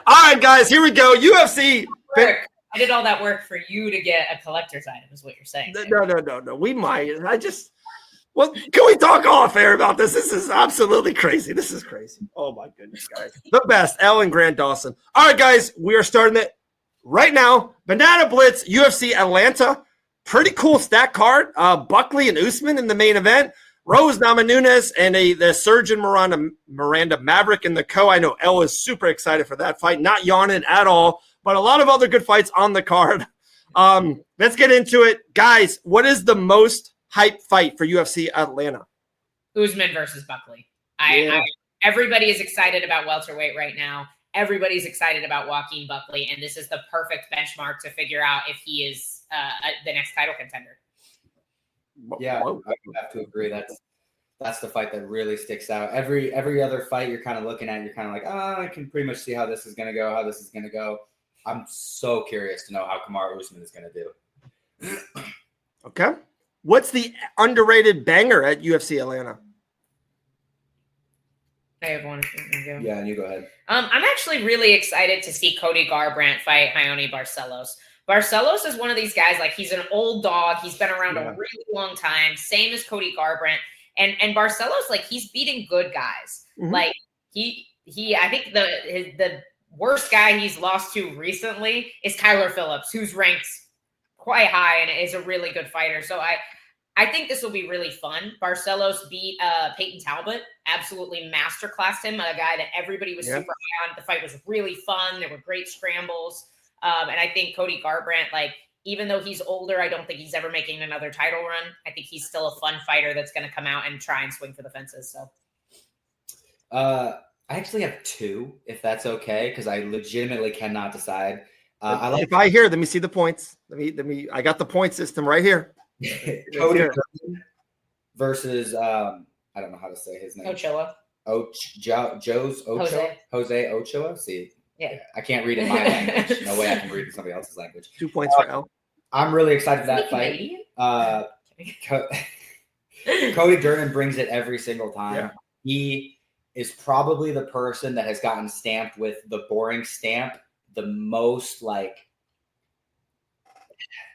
All right, guys, here we go. UFC. I did all that work for you to get a collector's item, is what you're saying. No. We might. Well, can we talk off air about this? This is absolutely crazy. This is crazy. Oh, my goodness, guys. The best, Elle and Grant Dawson. All right, guys, we are starting it right now. Banana Blitz, UFC Atlanta. Pretty cool stat card. Buckley and Usman in the main event. Rose Namajunas and the surgeon Miranda Maverick in the co. I know Elle is super excited for that fight. Not yawning at all, but a lot of other good fights on the card. Let's get into it. Guys, what is the most hype fight for UFC Atlanta? Usman versus Buckley. Everybody is excited about welterweight right now. Everybody's excited about Joaquin Buckley, and this is the perfect benchmark to figure out if he is the next title contender. Yeah, I have to agree. That's the fight that really sticks out. Every other fight you're kind of looking at, you're kind of like, I can pretty much see how this is going to go, I'm so curious to know how Kamaru Usman is going to do. Okay. What's the underrated banger at UFC Atlanta? I have one. Yeah, you go ahead. I'm actually really excited to see Cody Garbrandt fight Raoni Barcelos. Barcelos is one of these guys, like he's an old dog. He's been around a really long time, same as Cody Garbrandt. And Barcelos, like he's beating good guys. Mm-hmm. Like he I think the worst guy he's lost to recently is Kyler Phillips, who's ranked quite high and is a really good fighter. So I think this will be really fun. Barcelos beat Peyton Talbot, absolutely masterclassed him, a guy that everybody was super high on. The fight was really fun. There were great scrambles. And I think Cody Garbrandt, like, even though he's older, I don't think he's ever making another title run. I think he's still a fun fighter that's going to come out and try and swing for the fences. So, I actually have two, if that's okay, because I legitimately cannot decide. If I hear, let me see the points. Let me. I got the point system right here. Cody versus I don't know how to say his name. Ochoa. Jose Ochoa. See, yeah, I can't read in my language. No way I can read in somebody else's language. 2 points for Elle. I'm really excited for that fight. Cody Durden brings it every single time. Yeah. He is probably the person that has gotten stamped with the boring stamp the most, like,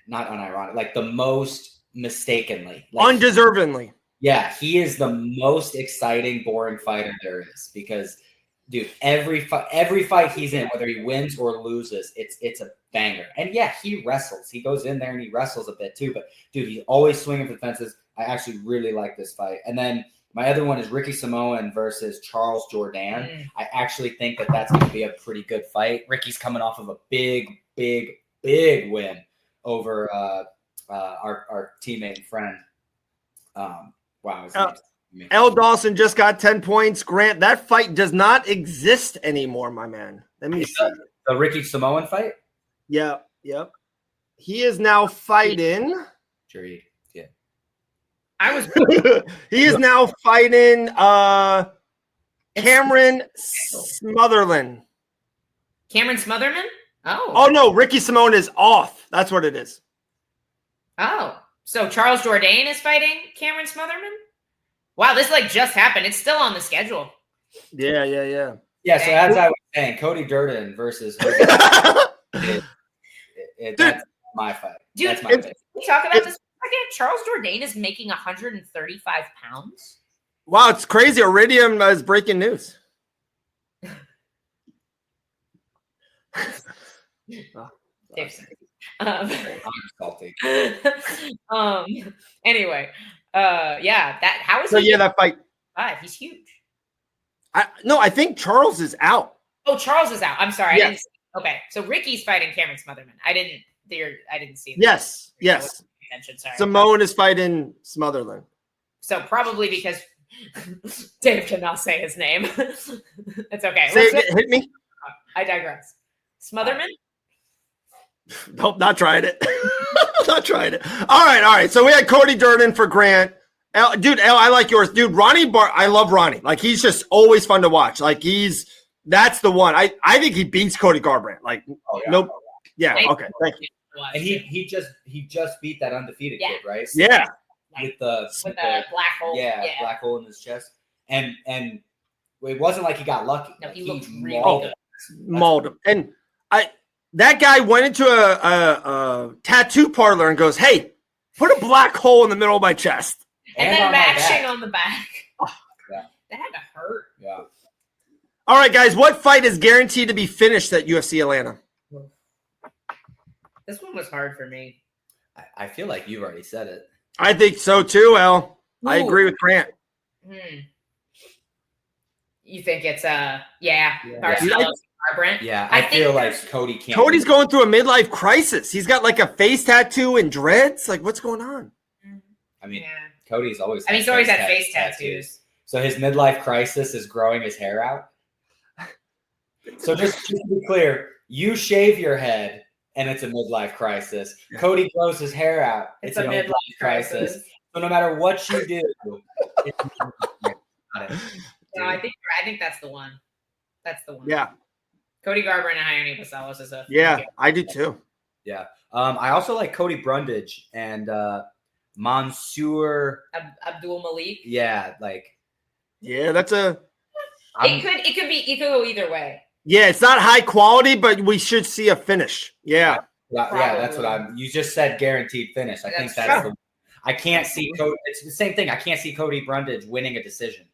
not unironic, like the most mistakenly. Like, undeservingly. Yeah, he is the most exciting, boring fighter there is because, dude, every fight he's in, whether he wins or loses, it's a banger. And yeah, he wrestles. He goes in there and he wrestles a bit too. But dude, he's always swinging for the fences. I actually really like this fight. And then my other one is Ricky Samoan versus Charles Jourdain. I actually think that that's going to be a pretty good fight. Ricky's coming off of a big win over our teammate and friend. Wow. Elle Dawson just got 10 points. Grant, that fight does not exist anymore, my man. Let me see. The Ricky Samoan fight? Yeah. Yep. He is now fighting. Sure. Yeah. He is now fighting Cameron Smotherman. Cameron Smotherman? Oh no, Ricky Samoan is off. That's what it is. Oh. So Charles Jourdain is fighting Cameron Smotherman? Wow, this like just happened. It's still on the schedule. Yeah. Yeah, so as I was saying, Cody Durden versus that's my fight. Dude, that's my can we talk about this again? Charles Jourdain is making 135 pounds. Wow, it's crazy. Iridium is breaking news. I'm salty. Anyway, how is so? Yeah, that fight. He's huge. I think Charles is out. Oh, Charles is out. I'm sorry. Yes. Okay, so Ricky's fighting Cameron Smotherman. I didn't see that. Yes. Sorry. Simone is fighting Smotherman. So probably because Dave cannot say his name. It's okay. Hit me. I digress. Smotherman? Nope, not trying it. Not trying it. All right. So we had Cody Durden for Grant. Elle, I like yours. Dude, I love Ronnie. Like, he's just always fun to watch. Like, that's the one. I think he beats Cody Garbrandt. Like, nope. Yeah, okay, thank you. And he just beat that undefeated kid, right? Yeah. With the black hole. Yeah, black hole in his chest. And it wasn't like he got lucky. No, he looked really good. mauled him. And that guy went into a tattoo parlor and goes, "Hey, put a black hole in the middle of my chest." And then matching on the back. Yeah. That had to hurt. Yeah. All right, guys, what fight is guaranteed to be finished at UFC Atlanta? This one was hard for me. I feel like you've already said it. I think so too, Elle. I Ooh. agree with Grant. You think it's Barcelos, Garbrandt? Yeah, I feel like Cody can't. Cody's going through a midlife crisis. He's got like a face tattoo and dreads. Like, what's going on? I mean, Cody's always. He's always had face tattoos. So his midlife crisis is growing his hair out. So just to be clear, you shave your head and it's a midlife crisis. Cody grows his hair out. It's a midlife crisis. So no matter what you do, it's no, I think that's the one. That's the one. Yeah. Cody Garbrandt and Ione Basalos is a. Yeah, I do too. Yeah. I also like Cody Brundage and Mansoor Abdul Malik. Yeah, like. Yeah, that's a. It could go either way. Yeah, it's not high quality, but we should see a finish. Yeah. Yeah, that's what you just said guaranteed finish. I think that's the. I can't see Cody. It's the same thing. I can't see Cody Brundage winning a decision.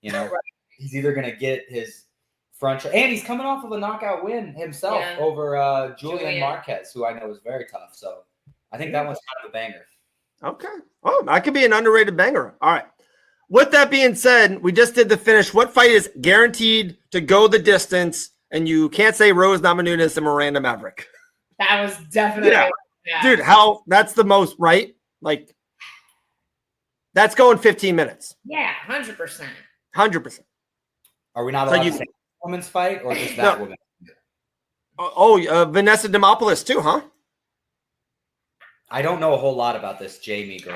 You know, he's either going to get his front and he's coming off of a knockout win himself over Julian Marquez, who I know is very tough. So I think that one's kind of a banger. Okay. Oh, that could be an underrated banger. All right. With that being said, we just did the finish. What fight is guaranteed to go the distance? And you can't say Rose Namajunas and Miranda Maverick. That was definitely dude. That's the most right. Like that's going 15 minutes. Yeah, 100%. 100%. Are we not allowed to say women's fight or just that woman? Vanessa Demopoulos too, huh? I don't know a whole lot about this Jamie girl.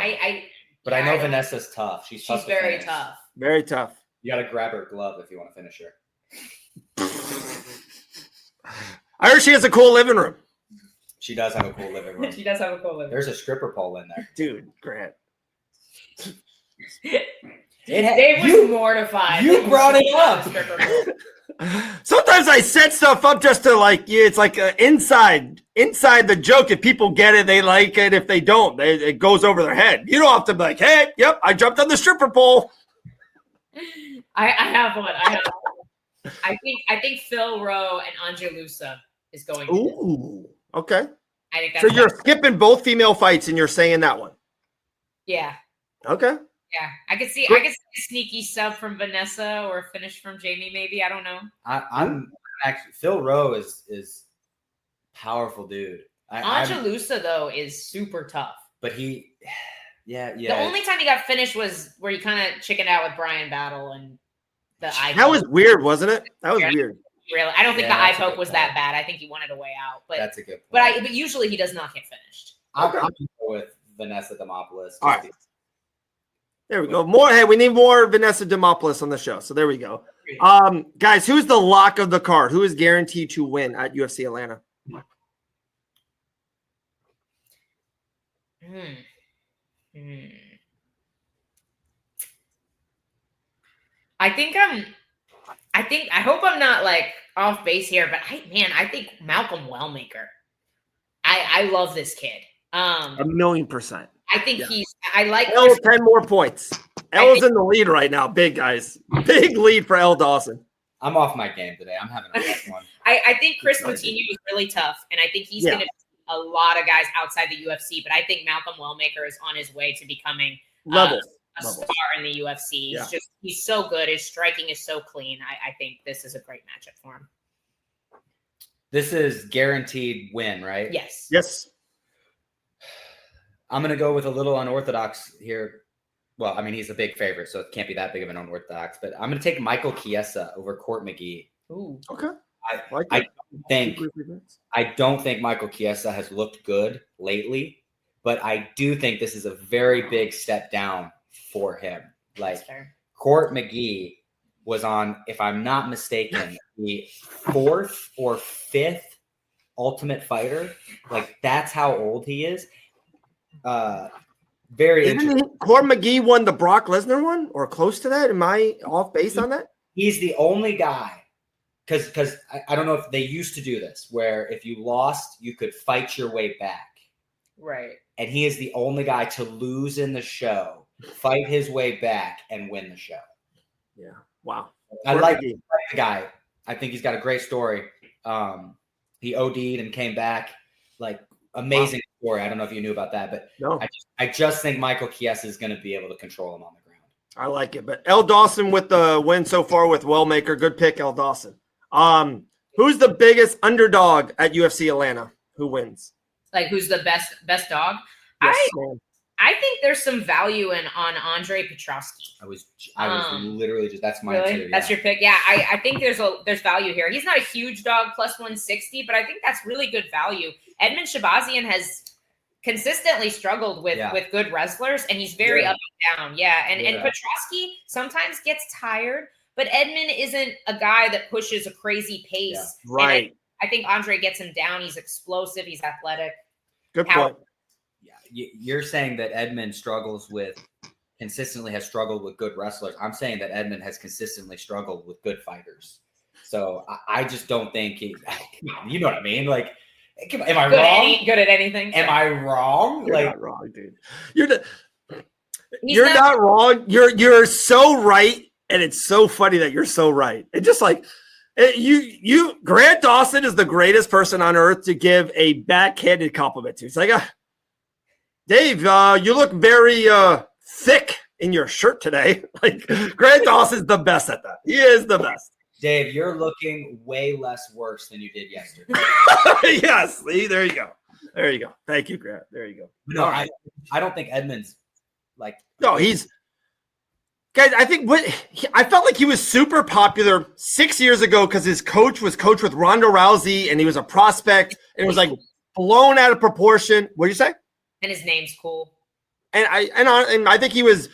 But I know Vanessa's tough. She's very tough. Very tough. You got to grab her glove if you want to finish her. I heard she has a cool living room. She does have a cool living room. She does have a cool living room. There's a stripper pole in there. Dude, Grant. Dave was mortified. You brought it up. Sometimes I set stuff up just to it's like inside the joke. If people get it, they like it. If they don't, it goes over their head. You don't have to be like, hey, yep, I jumped on the stripper pole. I have one. I think Phil Rowe and Anja Lusa is going to. Ooh, okay. I think that's so you're skipping both female fights and you're saying that one. Yeah. Okay. Yeah, I could see a sneaky sub from Vanessa or a finish from Jamie. Maybe I don't know. I'm actually Phil Rowe is powerful, dude. Anja Lusa though is super tough. But the only time he got finished was where he kind of chickened out with Brian Battle and the eye. That was weird, wasn't it? That was weird. Really, I don't think the eye poke was that bad. I think he wanted a way out. But that's a good point. But usually he does not get finished. I'm going to go with Vanessa Demopoulos. All right. There we go. Hey, we need more Vanessa Demopoulos on the show. So there we go. Guys, who's the lock of the card? Who is guaranteed to win at UFC Atlanta? I hope I'm not off base here, but I think Malcolm Wellmaker. I love this kid. 1,000,000%. I think I like Elle 10 more points. Elle's in the lead right now. Big guys. Big lead for Elle Dawson. I'm off my game today. I'm having a rough one. I think Chris Moutinho is really tough, and I think he's going to beat a lot of guys outside the UFC, but I think Malcolm Wellmaker is on his way to becoming a star in the UFC. He's so good. His striking is so clean. I think this is a great matchup for him. This is guaranteed win, right? Yes. Yes. I'm going to go with a little unorthodox here. Well, I mean, he's a big favorite, so it can't be that big of an unorthodox. But I'm going to take Michael Chiesa over Court McGee. Ooh. Okay. I don't think Michael Chiesa has looked good lately, but I do think this is a very big step down for him. Court McGee was on, if I'm not mistaken, the 4th or 5th Ultimate Fighter. That's how old he is. Very interesting. Court McGee won the Brock Lesnar one or close to that? Am I off base on that? He's the only guy because I don't know if they used to do this, where if you lost, you could fight your way back. Right. And he is the only guy to lose in the show, fight his way back, and win the show. Yeah. Wow. I like the guy. I think he's got a great story. He OD'd and came back. Like, amazing story. I don't know if you knew about that, but no. I just think Michael Chiesa is going to be able to control him on the ground. I like it. But Elle Dawson with the win so far with Wellmaker. Good pick, Elle Dawson. Who's the biggest underdog at UFC Atlanta? Who wins? Like, who's the best dog? Yes, I think there's some value on Andre Petrosky. I was literally just, that's mine really? too. Yeah. That's your pick. Yeah, I think there's value here. He's not a huge dog, plus 160, but I think that's really good value. Edmund Shabazian has consistently struggled with good wrestlers, and he's very up and down. Yeah, and Petrosky sometimes gets tired, but Edmund isn't a guy that pushes a crazy pace. Yeah. Right. I think Andre gets him down. He's explosive. He's athletic. Good point. Yeah, you're saying that Edmund consistently has struggled with good wrestlers. I'm saying that Edmund has consistently struggled with good fighters. So I just don't think you know what I mean? Like, am I wrong? Good at anything? Am I wrong? You're like, not wrong, dude. You're not wrong. You're so right, and it's so funny that you're so right. It's just like Grant Dawson is the greatest person on earth to give a backhanded compliment to. It's like, Dave, you look very thick in your shirt today. Like, Grant Dawson's the best at that. He is the best. Dave, you're looking way less worse than you did yesterday. Yes. See, there you go. There you go. Thank you, Grant. There you go. No, right. I don't think Edmund's like. No, guys, I think I felt like he was super popular 6 years ago because his coach was coached with Ronda Rousey and he was a prospect and it was like blown out of proportion. What did you say? And his name's cool. And I think he was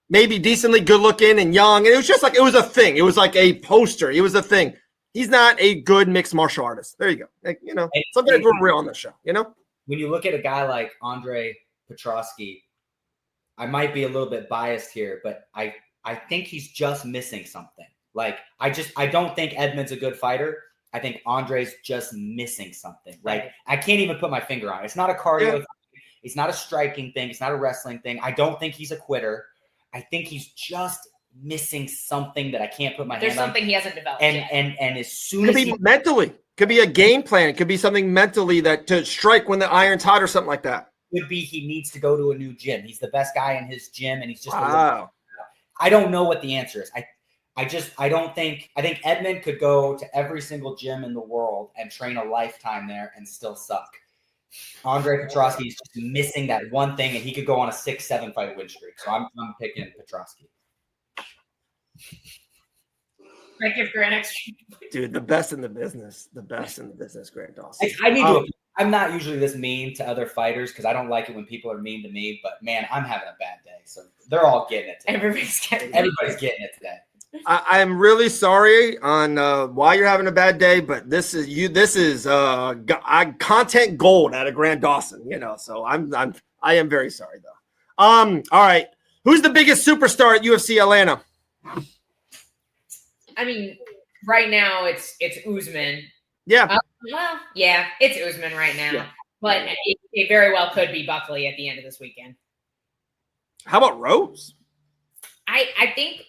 maybe decently good looking and young. And it was just like, it was a thing. It was like a poster. It was a thing. He's not a good mixed martial artist. There you go. Like, sometimes we're real on this show, When you look at a guy like Andre Petrosky, I might be a little bit biased here, but I think he's just missing something. Like, I don't think Edmund's a good fighter. I think Andre's just missing something. Like, I can't even put my finger on it. It's not a cardio thing. It's not a striking thing. It's not a wrestling thing. I don't think he's a quitter. I think he's just missing something that I can't put my hand on. There's something he hasn't developed yet. And as soon as he mentally, could be a game plan. It could be something mentally that to strike when the iron's hot or something like that. Could be he needs to go to a new gym. He's the best guy in his gym, and he's just I don't know what the answer is. I think Edmund could go to every single gym in the world and train a lifetime there and still suck. Andre Petrosky is just missing that one thing, and he could go on a 6-7 fight win streak. So I'm picking Petrosky. I give Grant extra. Dude, the best in the business. The best in the business, Grant Dawson. I need to. I'm not usually this mean to other fighters because I don't like it when people are mean to me. But man, I'm having a bad day, so they're all getting it today. Everybody's getting it today. I'm really sorry on why you're having a bad day, but this is content gold out of Grant Dawson, So I am very sorry though. All right, who's the biggest superstar at UFC Atlanta? I mean, right now it's Usman. Yeah. It's Usman right now, yeah. But it very well could be Buckley at the end of this weekend. How about Rose? I think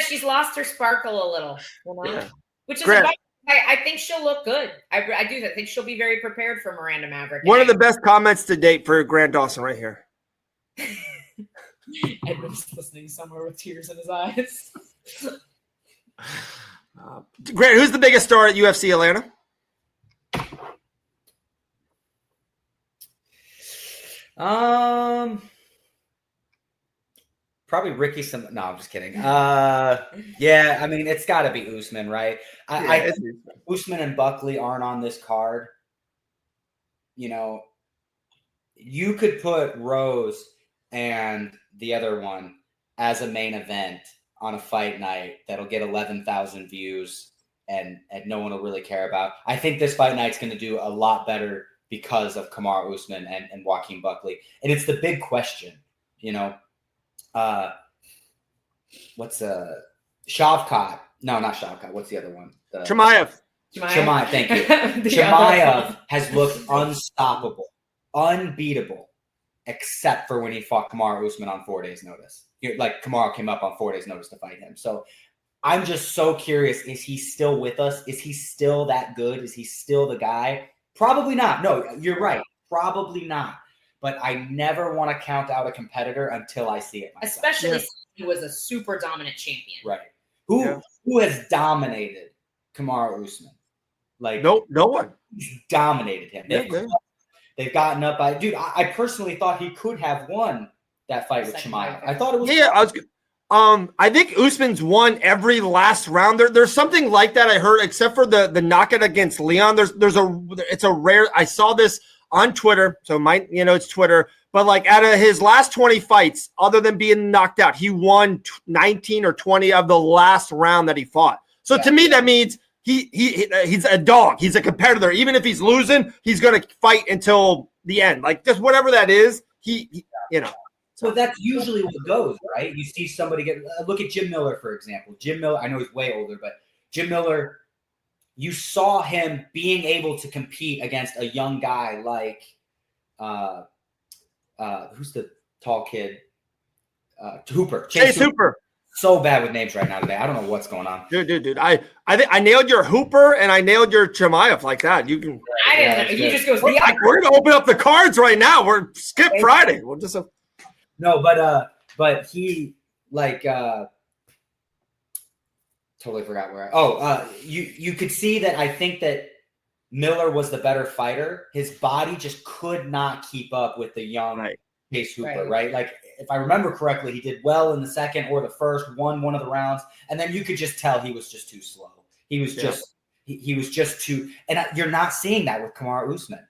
she's lost her sparkle a little, which is I think she'll look good. I do. I think she'll be very prepared for Miranda Maverick. One of the best comments to date for Grant Dawson right here. Edmund's listening somewhere with tears in his eyes. Grant, who's the biggest star at UFC Atlanta? Probably Ricky. No, I'm just kidding. Yeah, I mean, it's got to be Usman, right? I think Usman and Buckley aren't on this card. You could put Rose and the other one as a main event on a fight night that'll get 11,000 views and no one will really care about. I think this fight night's going to do a lot better because of Kamaru Usman and Joaquin Buckley. And it's the big question, what's Shavkat? No, not Shavkat. What's the other one? Chimaev. Chimaev, thank you. Chimaev has looked unstoppable, unbeatable, except for when he fought Kamaru Usman on 4 days' notice. Like Kamaru came up on 4 days' notice to fight him. So I'm just so curious, is he still with us? Is he still that good? Is he still the guy? Probably not. No, you're right. Probably not. But I never want to count out a competitor until I see it myself. Especially since he was a super dominant champion. Right. Who has dominated Kamaru Usman? Like no one. He's dominated him. They've gotten up by dude. I personally thought he could have won that fight with Chimaev. I thought it was I think Usman's won every last round. There's something like that I heard, except for the knockout against Leon. It's a rare. I saw this on Twitter, so it's Twitter. But like out of his last 20 fights, other than being knocked out, he won 19 or 20 of the last round that he fought. So to me, that means he's a dog. He's a competitor. Even if he's losing, he's going to fight until the end. Like just whatever that is, So that's usually what goes, right? You see somebody get look at Jim Miller, for example. Jim Miller, I know he's way older, but Jim Miller, you saw him being able to compete against a young guy like who's the tall kid? Hooper. Chase Hooper. So bad with names right now today. I don't know what's going on. Dude. I think I nailed your Hooper and I nailed your Chimaev like that. You can. I didn't know. He just goes. We're gonna open up the cards right now. We're skip Friday. We'll just. No, but he like totally forgot where. You could see that. I think that Miller was the better fighter. His body just could not keep up with the young Chase Hooper, right? Like if I remember correctly, he did well in the second or the first, won one of the rounds, and then you could just tell he was just too slow. He was just he was just too, and you're not seeing that with Kamaru Usman.